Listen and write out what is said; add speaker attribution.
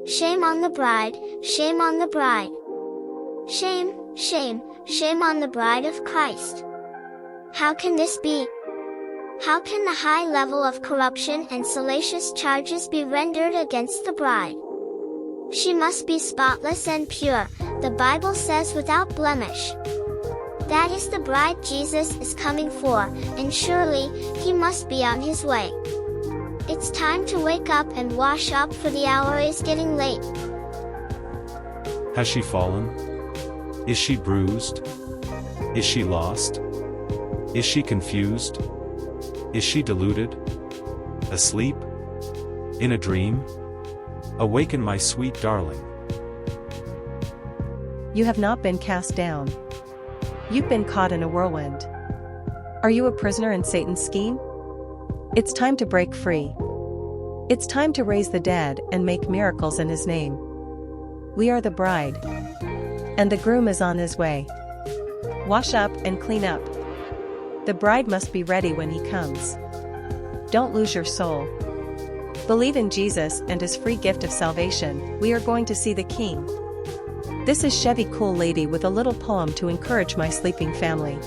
Speaker 1: Shame on the bride, shame on the bride. Shame, shame, shame on the bride of Christ. How can this be? How can the high level of corruption and salacious charges be rendered against the bride? She must be spotless and pure, the Bible says, without blemish. That is the bride Jesus is coming for, and surely, he must be on his way. It's time to wake up and wash up, for the hour is getting late.
Speaker 2: Has she fallen? Is she bruised? Is she lost? Is she confused? Is she deluded? Asleep? In a dream? Awaken, my sweet darling.
Speaker 3: You have not been cast down. You've been caught in a whirlwind. Are you a prisoner in Satan's scheme? It's time to break free. It's time to raise the dead and make miracles in his name. We are the bride, and the groom is on his way. Wash up and clean up. The bride must be ready when he comes. Don't lose your soul. Believe in Jesus and his free gift of salvation. We are going to see the King. This is Chevy Cool Lady with a little poem to encourage my sleeping family.